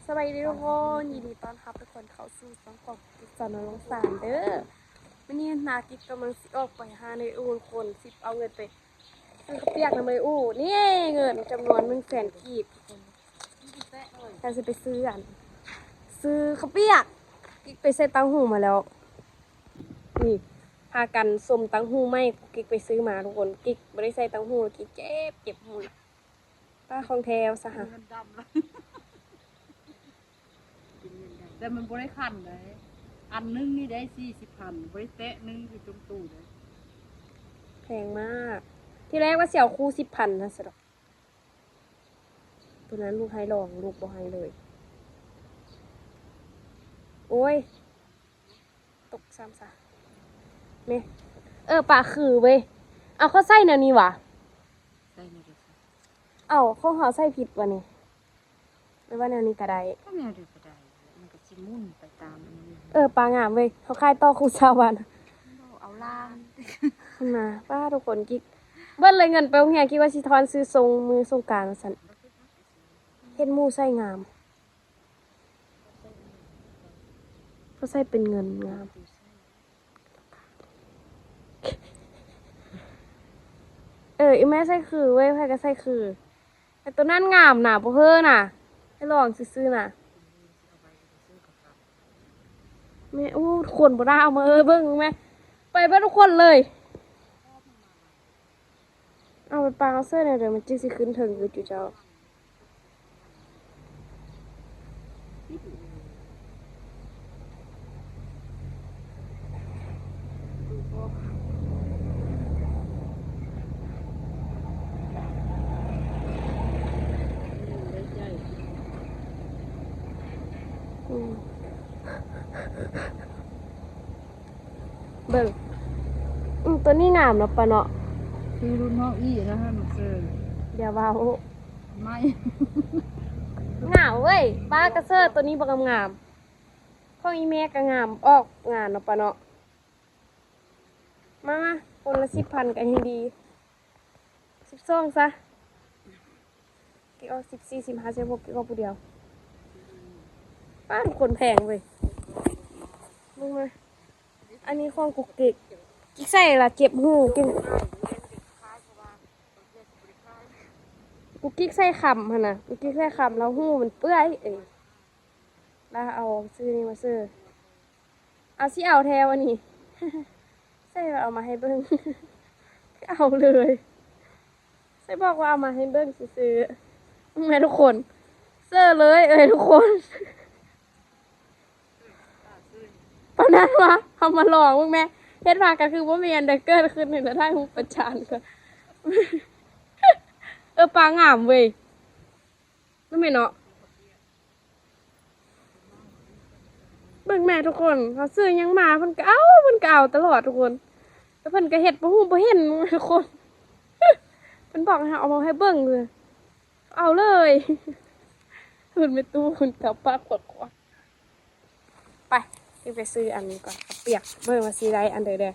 สวัสดีทุกคนยินดีต้อนรับทุกคนเข้าสู่สังคมกิจสนองสารเด้อวันนี้นากิจกำลังสิออกไปหาในอู่คนสิเอาเงินไปซื้อข้าวเปียกในอู่นี่เงินจำนวน100,000 กีบการจะไปซื้อข้าวเปียกกิ๊กไปใส่ตังหูมาแล้วนี่พากันสมตังหูไม่กิ๊กไปซื้อมาทุกคนกิ๊กไม่ได้ใส่ตังหูกิ๊กเจ็บหูป้าของแถวสห แต่มันบริคันเลยอันนึงนี่ได้40,000บริเตะนึงอยู่ตรงตู้เลย แพงมาก ที่แรกว่าเสี่ยวคู่10,000นะสะดอกตัวนั้นลูกให้ลองลูกบ่ให้เลย โอ้ย ตกซ้ำซะเมป่าคือเว้ย เอาเขาใส่แนวนี้วะ ใส่ในเด็ก เอาเขาหาใส่ผิดวะนี่ไม่ว่าแนวนี้ก็ได้ ก็แนวเดียวก็ได้มันก็สิมุ่นไปตามอันนี้ ปลางามเว้ยเขาคายต่อคู่ชาวบ้าน เอาล่าง มาป้าทุกคนกิ๊กเบิ้ลเลยเงินไปโรงเรียนคิดว่าสิทอนซื้อทรงมือทรงกรารสันเฮ็ดหมู่ใส่งามเขาใส่เป็นเงินงามอีแม่ใส่คือเว้ยไผก็ใส่คือแต่ตัวนั้นงามน่ะบ่เฮ้อน่ะให้ลองซื้อๆน่ะแม่ทุกคนบ่ได้เอามาเบิ่งแม่ไปเบิ่งทุกคนเลยเอาไปปางเอาเสื้อเนี่ยเดี๋ยวมันจึงสิขึ้นถึงคือจุเจ้าเบิ่งตัวนี้งามเนาะปะเนาะ คือรุ่นน้องอี้นะฮะมันเกิน อย่าว่าโอ้ ไม่ งามเว้ยป้ากระเซอร์ตัวนี้บ่งามของอีเมก็งามออกงานเนาะปะเนาะมาคนละ10,000ก็ยังดี12ซะกี่เอา14 15 16กี่เอาผู้เดียวป้าทุกคนแพงเว้ยมึงมาอันนี้ของกุกกิ๊กใส่ละเจ็บหูกินกุกกิ๊กใส่คำหั่นน่ะกุกกิ๊กใส่คำแล้วหูมันเปื่อยแล้วเอาซื้อนี่มาซื้อเอาสิเอาแทวอันนี้ ใส่เอามาให้เบิ้ง เอาเลยใส่บอกว่าเอามาให้เบิ้งซื้อแม่ทุกคนเสื้อเลยทุกคนปานนั้นวะเอามาลองมึงแม่เฮ็ดมาก็คือว่ามีอันเดอร์เกิร์ขึ้นในแล้วได้หูประจานก็ปลางามเว้ยนั่นไม่เนาะเบิ่งแม่ทุกคนเขาซื้อยังมาเพิ่นก็เอาตลอดทุกคนแล้วเพิ่นก็เฮ็ดบ่ฮู้บ่เห็นทุกคนเพิ่นบอกให้เอามาให้เบิ่งเลยเอาเลยเพิ่นไปตู้เพิ่นกลับปากกดๆไปซื้ออันนี้ก่อนข้าวเปียกเบิ่งว่าสิได้อันใดแด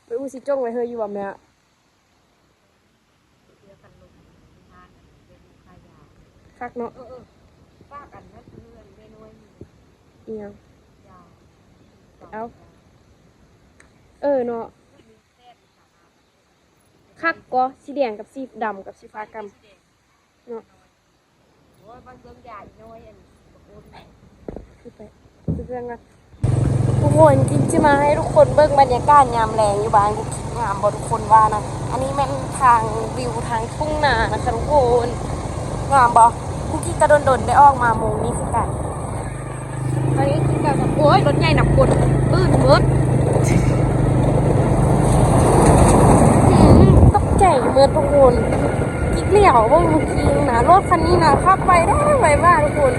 ไปอู้สิจ้งไว้เฮยอยู่บ่แม่คักเนาะ ป้ากันนะคือเมนูนี้ อีหยัง ยาว เอาเนาะคักก็สีแดงกับสีดำกับสีฟ้ากำเนาะ โอ้ยมันเบิ่งใหญ่น้อยอันนี้ คือไปซื้อเครื่องกันทุกคนจริงจะมาให้ทุกคนเบิ่งบรรยากาศยามแรงอยู่บ้านกูคิดงามบ่ทุกคนว่านะอันนี้มันทางวิวทางทุ่งนานะคะทุกคนงามบ่กูคิดกระโดนได้ออกมาโมงนี้คือกันตอนนี้คือแบบโอ้ยรถใหญ่หนักกดปื้นเบิดตกใจเบิดทุกคนคิดเหลี่ยวว่าเมื่อกี้นะรถคันนี้นะขับไปได้ไวมากทุกคน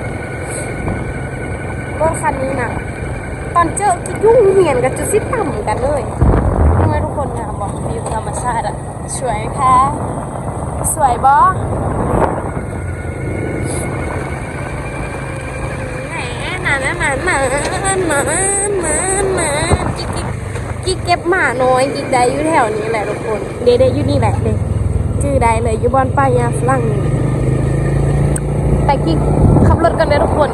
รถคันนี้นะตอนเจอคิดยุ่งเหียนกับจุดซิต่ำกันเลยทำไมทุกคนงามบอกวิวธรรมชาติอะสวยไหมคะสวยบอกิ๊กเก็บหมาน้อยกิ๊กได้อยู่แถวนี้แหละทุกคนเด็ดอยู่นี่แหละเลยชื่อได้เลยอยู่บอนป้ายาฝรั่งนี่แต่กิ๊กขับ รถกันเลยทุกคน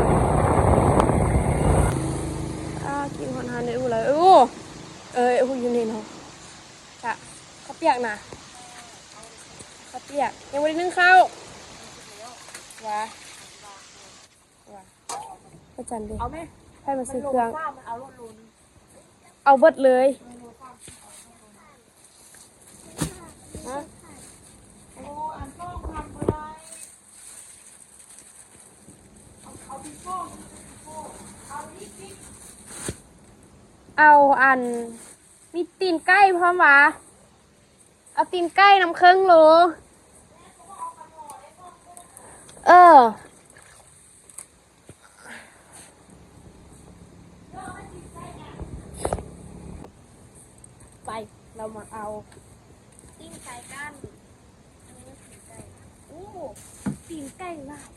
กินหอนหันได้อูเลยอูอยู่นี่เนาะจ้ะข้าวเปียกนะข้าวเปียกยังไม่ได้นึ่งข้าวว้าประจันดิเอาไหมให้มาซื้อเครื่องเอาเบิดเลยฮะเอาอันมีตีนไก่พร้อมวะเอาตีนไก่น้ำเครื่องโลไปเรามาเอาตีนไก่กันอันนี้ตีนไก่โอ้ตีนไก่ลาย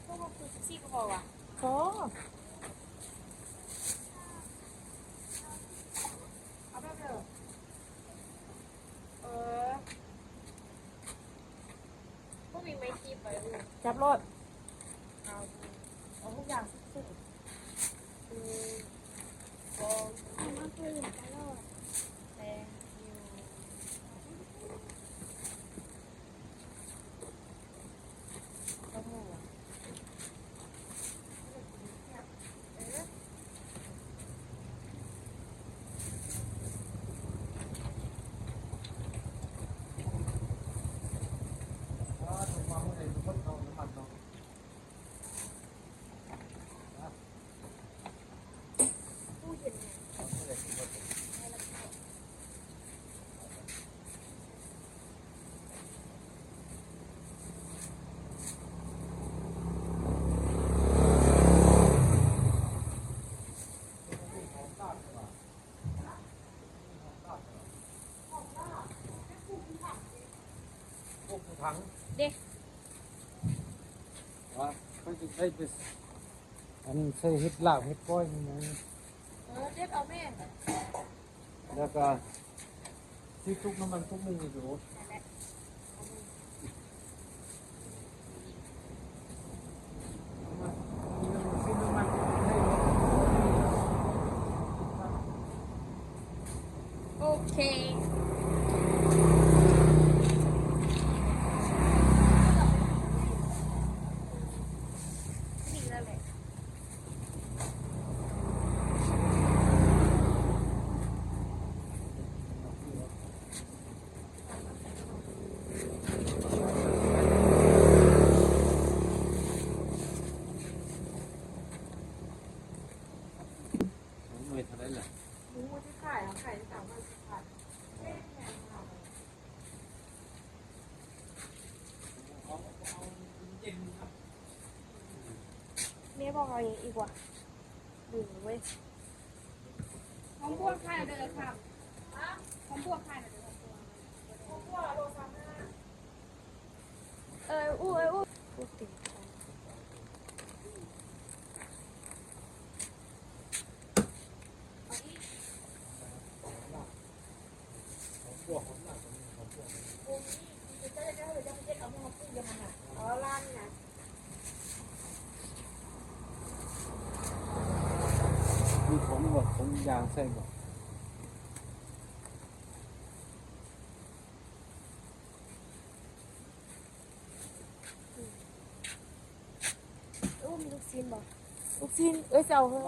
พวกคุณซี่ก็พอวะพอเอาไปเถอะพวกมีไม้คีบไปจับรถเอาทุกอย่างสุดมาคุยกันแล้วแต่เด็กว่าเขาจะใช้เป็นอันใช้เห็ดลาบเห็ดก้อยนี่นะ เด็กเอาแม่แล้วก็ที่ทุกน้ำมันทุกนึงอยู่โอเคหน่วยเท่าไรแหละแม่บอกเอาอย่างอีกว่าดูเว้ยของพวกใครเดินครับของพวกใครเดินของพวกโลซาม่าพูดติดมีของหมดของยางใส่หมดมีลูกชิ้นบ่ลูกชิ้นจะเอาเหรอ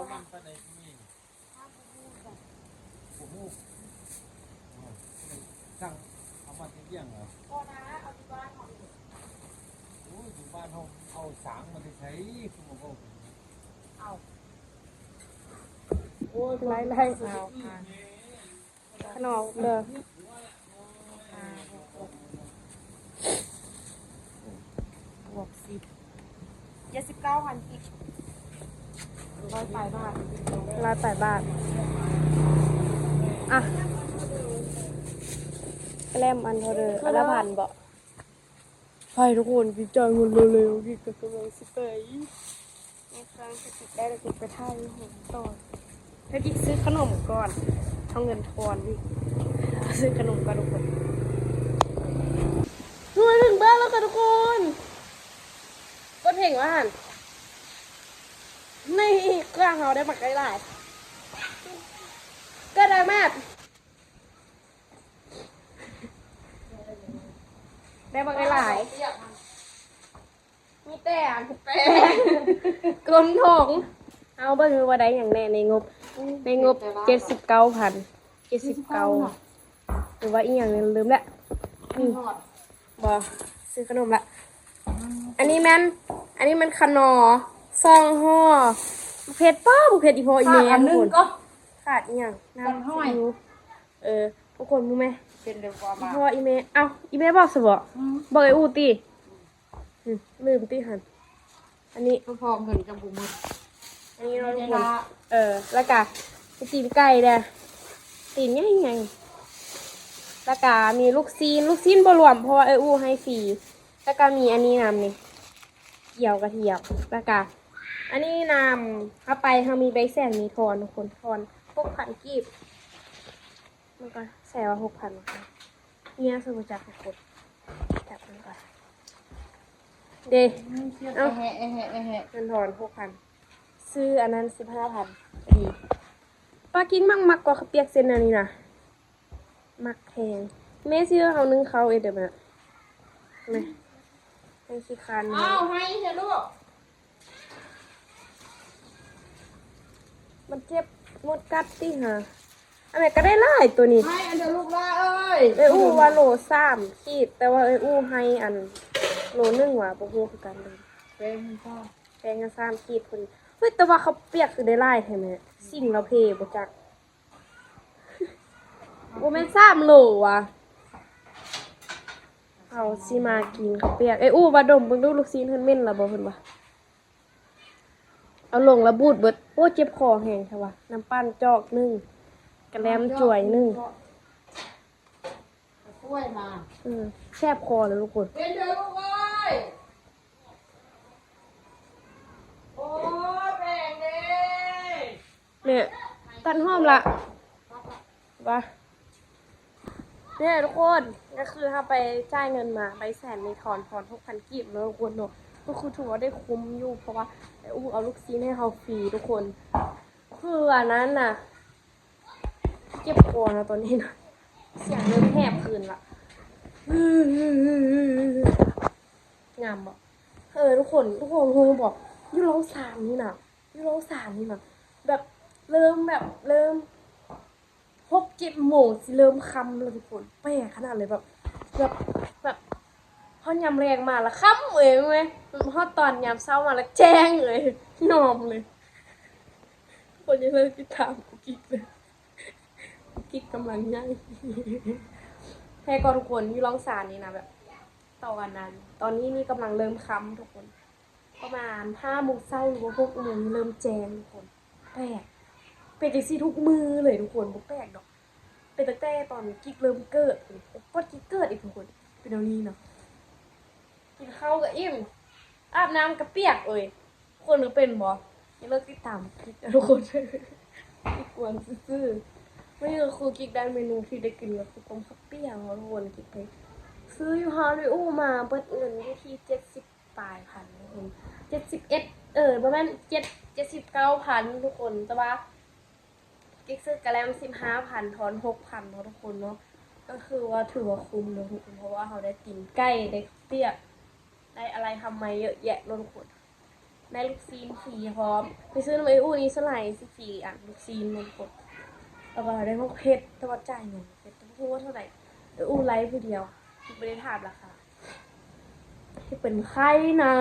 ช่างเอามาที่เยี่ยงเหรอพอนะเอาที่บ้านของโอ้ยอยู่บ้านเอาสางมาที่ใช้คุณหมอเอาโอ้ยไล่เอาขนมเด้อบวก79,000 อีก108 บาทอ่ะแกล้มอันเท่าเดิมอันละพันบ่ไปทุกคนพี่จอยเงินเร็วๆพี่ก็กำลังสิไปในครั้งที่ติดได้แล้วติดไปท่าอยู่ผมต่อให้พี่ซื้อขนมก่อนเอาเงินทอนพี่ซื้อขนมก่อนทุกคน ก่งว่าหันนี่เครื่องเขาได้หมักได้หลายก็ได้มากได้หมักได้หลายมีแต่แป้งกลมถงเอาเบิ่งว่าได้อย่างแน่ในงบ79,000 79หรือว่าอีกอย่างนึงลืมละนี่บอซื้อขนมละอันนี้มันขนอซองห่อบุเพชรป้าบุเพชรอีพออีเมลทุกคนขาดอีกอย่างน้ำห้อยทุกคนรู้ไหม เป็นเร็วกว่า อี มา พออีเมลอีเมลบอกสบบอกไอ้อูตีลืมตีหันอันนี้ พอเงินกับบุ๋ม อันนี้เราทุกคนแล้วก็ตีนไก่เด้อตีนง่ายๆแล้วก็มีลูกซีนบรวมเพราะว่าอู้ให้ฟรีแล้วก็มีอันนี้นำนี่เกี่ยวกระเทียมแล้วก็อันนี้นำเข้าไปเขามีใบแสนมีทอนทุกคนทอน6,000 กีบมันก็แสนว่า6,000นะคะเนี่ยสมมติจับทุกคนจับมันก่อนเด้เงินทอน6,000ซื้ออันนั้น15,000ดีปลากิ้งมักกว่าข้าวเปียกเส้นอันนี้นะมักแพงแม่ซื้อเขานึ่งเขาเดี๋ยวมันไหมให้ขี้คานให้เถอะลูกมันเจ็บมดกัดติฮะอันไหนก็ได้หลายตัวนี้ให้อันเดียวลูกละเอ้ยอู้ว่าโล3 ขีดแต่ว่าอู้ให้อันโล1ว่ะบ่ฮู้คือกันเลยแพงกัน3 ขีดพอดีเฮ้ยแต่ว่าเขาเปียกคือได้หลายใช่ไหมสิ่งเราเพบ่จักบ่แม่น3 โลว่ะเอาสิมากินเขาเปียกอู้ว่าดมเบิ่งดูลูกซีนเพิ่นเหม็นล่ะบ่เพิ่นว่าเอาลงแล้วบูดเบิดโอ้เจ็บคอแห้งใช่ป่ะน้ำปั้นจอก1กระแลมจ่วย1ช่วยมาแซ่บคอเลยทุกคน เป็นเด้อลูกเอ้ยโอ้แบ่งเด้เนี่ยตันหอมละว่าเนี่ยทุกคนก็คือถ้าไปจ่ายเงินมาใบแสนมีถอน6,000 กีบแล้วทุกคนเนาะก็คือถือว่าได้คุ้มอยู่เพราะว่าเอาลูกซีนให้เขาฟรีทุกคนคืออันนั้นน่ะเจ็บคอนะตอนนี้นะเสียงเริ่มแหบคืนละงามบ่ทุกคนโฮบอกยูโร3นี่นะแบบเริ่ม6-7 โมงสิเริ่มค่ำเลยทุกคนแปลกขนาดเลยแบบพอยามแรงมาแล้วค่ำเลยไหมพอตอนยามเช้ามาแล้วแจ้งเลยนอมเลยทุกคนจะเลิกติดตามกูกิ๊กเลยกูกิ๊กกำลังย่างแพ้ก็ทุกคนยูโร3นี่นะแบบต่อวันนั้นตอนนี้นี่กำลังเริ่มค่ำทุกคนประมาณ5 โมงเช้าหรือว่า6 โมงเริ่มแจ้งทุกคนแปลกเป็นจังซี่ทุกมือเลยทุกคนบ่แปลกดอกเป็นตั้งแต่ตอนกิ๊กเริ่มเกิดก็กิ๊กเกิดอีกทุกคนเป็นเดี๋ยวนี้เนาะกินข้าวกับอิ่มอาบน้ำกับเปียกคนนึกเป็นบ่อย่าเลิกติดตามกิ๊กทุกคนกิ๊กกวนซื่อๆไม่คือครูกิ๊กได้เมนูที่ได้กินกับต้มข้าวเปียกทุกคนกิ๊กไปซื้ออยู่ฮาร์ดอู้มาเบิดเงินอยู่ที่70 ปลายพันทุกคน71ประมาณ79,000ทุกคนแต่ว่ากิ๊กซื้อกระแลม15,000ถอน6,000เนาะทุกคนเนาะก็คือว่าถือว่าคุ้มเนาะทุกคนเพราะว่าเขาได้กินไก่ได้เปียกได้อะไรทำมาเยอะแยะเนาะทุกคนได้ลูกซีนฟรีพร้อมไปซื้อน้ำอู้นี้สไลด์ฟรีลูกซีนทุกคนแล้วก็ได้พวกเพชรแต่ว่าจ่ายเงินเพชรต้องพูดว่าเท่าไหร่อู้ไลฟ์ผู้เดียวไม่ได้ถามราคาที่เป็นไข่นะ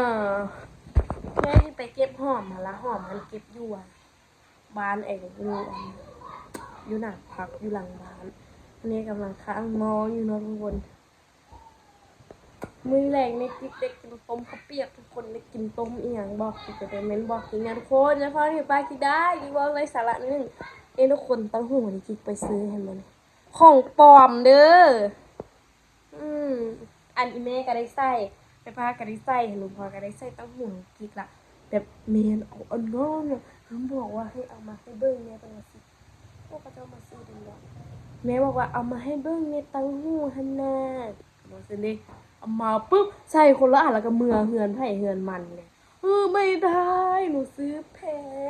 แม่ที่ไปเก็บหอมมาละหอมมันเก็บอยู่บ้านอยู่หน้าพักอยู่หลังบ้านอันนี้กำลังค้างมออยู่เนาะทุกคนมือแรงในกิ๊กได้กินต้มข้าวเปียกทุกคนได้กินต้มอีหยังบอกกิ๊กไปเม้นบอกกิ๊กนะทุกคนนะพ่อที่ป้ากิ๊กได้กิ๊กบอกเลยสาระนึงทุกคนตั้งหูนี่กิ๊กไปซื้อให้มันของปลอมเด้ออันอีแม่ก็ได้ใส่ไปพาก็ได้ใส่หนูพอก็ได้ใส่ตั้งหูกิ๊กละแบบเมนเอาน้องเขาบอกว่าให้เอามาให้เบิ้งเนี่ยตรงนี้สิพวกเขาจะมาซื้อดีแล้วแม่บอกว่าเอามาให้เบิ้งเนี่ยตั้งหูฮันน่าบอกสิเด็กเอามาปุ๊บใส่คนละอันแล้วก็เหือนไผ่เหือนมันเลย ไม่ได้หนูซื้อแพ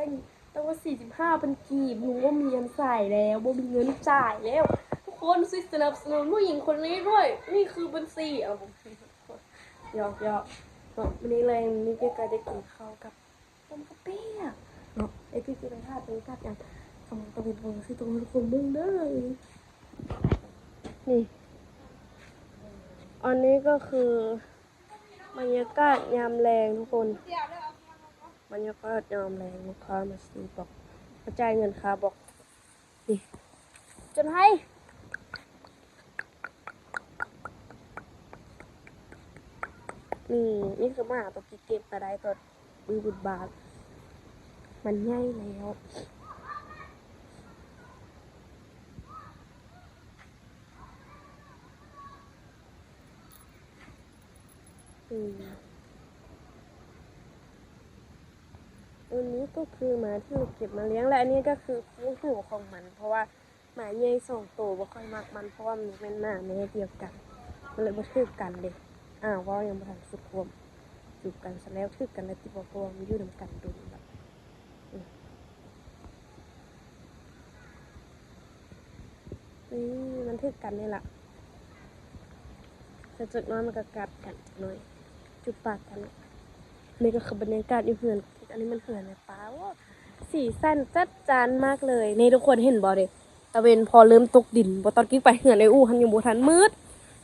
งแต่ว่า45เป็นกีบหนูว่ามีเงินจ่ายแล้วบ่มีเงินจ่ายแล้วทุกคนช่วยสนับสนุนผู้หญิงคนนี้ด้วยนี่คือบัญชีผมหยอกเนาะวันนี้เลยนี่ก็จะกินข้าวกับต้มกะเปียกเนาะไอ้พี่กินไปทาดไปกัดอย่างสมองตะวันตกสิตรงทุกคนเบิ่งเด้อนี่อันนี้ก็คือบรรยากาศยามแรงทุกคนบรรยากาศยามแรงลูกค้ามาซื้อบอกกระจายเงินค่าบอกนี่จนให้นี่คือหมาตัวกิเก็บมาได้ตัวบือบุดบาทมันใหญ่แล้วอันนี้ก็คือหมาที่เราเก็บมาเลี้ยงและอันนี้ก็คือคู่หูของมันเพราะว่าหมาใหญ่2 ตัวบ่ค่อยมากมันเพราะว่ามันเป็นหมาแม่เดียวกันมันเลยบ่ถือกันเลยว่ายังบ่ทันสุดความจูบกันซะแล้วถือกันแล้วติบ่พอมันอยู่นำกันดุนแบบมันถือกันนี่ล่ะจะจุดน้อยมันก็กัดกันหน่อยจุดปากกันนี่ก็คือบรรยากาศอยู่เหือนอันนี้มันเหือนในป่าว่าสีสันจัดจานมากเลยนี่ทุกคนเห็นบ่เด้ตะเวนพอเริ่มตกดินบ่ตอนกิ๊กไปเหือนในหันยังบ่ทันมืด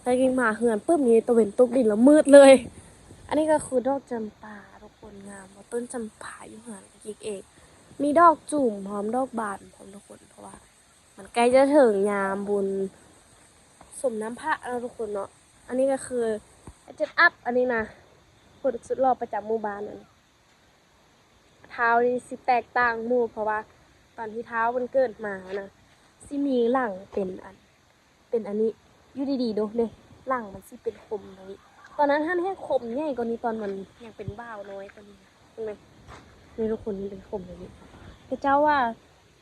แต่กิ๊กมาเหือนปุ๊บนี้ตะเวนตกดินแล้วมืดเลยอันนี้ก็คือดอกจำปาทุกคนงามบ่ต้นจำปาอยู่เหือนกิ๊กเองมีดอกจุ่มพร้อมดอกบานพร้อมทุกคนเพราะว่ามันใกล้จะถึงยามบุญสมน้ำพระแล้วทุกคนเนาะอันนี้ก็คือเจ็ดอัพอันนี้นะคนสุดหล่อประจำหมู่บ้านนั่นเท้านี่สิแตกต่างหมู่เพราะว่าตอนที่เท้ามันเกิดมานะสิมีหลังเป็นอันนี้อยู่ดีๆดูเลยหลังมันสิเป็นคมเลยตอนนั้นท่านให้คมใหญ่กว่านี้ตอนมันยังเป็นบ้าวน้อยกว่านี้เห็นไหมนี่ทุกคนนี่เป็นคมเลยนี่แต่เจ้าว่า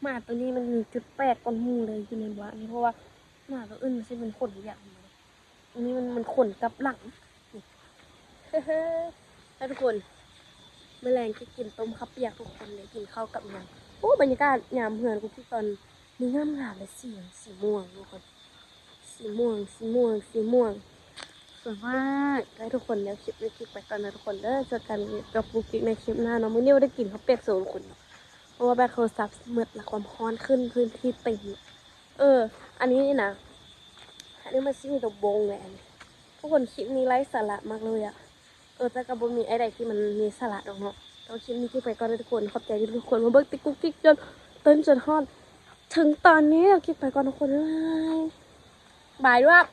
หมาตัวนี้มันมีจุดแปลกกว่าหมู่เลยอยู่ในบ้านนี่เพราะว่าหมาตัวอื่นมันสิเป็นขนอย่างนี้อันนี้มันขนกับหลังให้ทุกคนแมลงที่กินต้มข้าวเปียกทุกคนเลยกินข้าวกับยำโอ้บรรยากาศยามเหือนกูที่ตอนนี้งามเลยสีม่วงทุกคนสีม่วงสวยมากให้ทุกคนแล้วคลิปไปตอนนั้นทุกคนเด้อเจอกันกับปุ๊กกิ๊กในคลิปหน้าเนาะมื้อนี้ได้กินข้าวเปียกสูตรทุกคนเพราะว่าแบคโทรศัพท์มืดและความร้อนขึ้นพื้นที่เต็มอันนี้นะอันนี้มันซิมีตัวบงเลยทุกคนคลิปนี้ไร้สาระมากเลยอะแต่กระบมีไอ้ใดที่มันมีสาระดอกเนาะเราคลิปนี้ที่ไปก็ได้ทุกคนขอบใจทุกคนมาเบิกติ๊กกุ๊กกิ๊กจนฮอดถึงตอนนี้เราคลิปไปก่อนทุกคนบายด้วย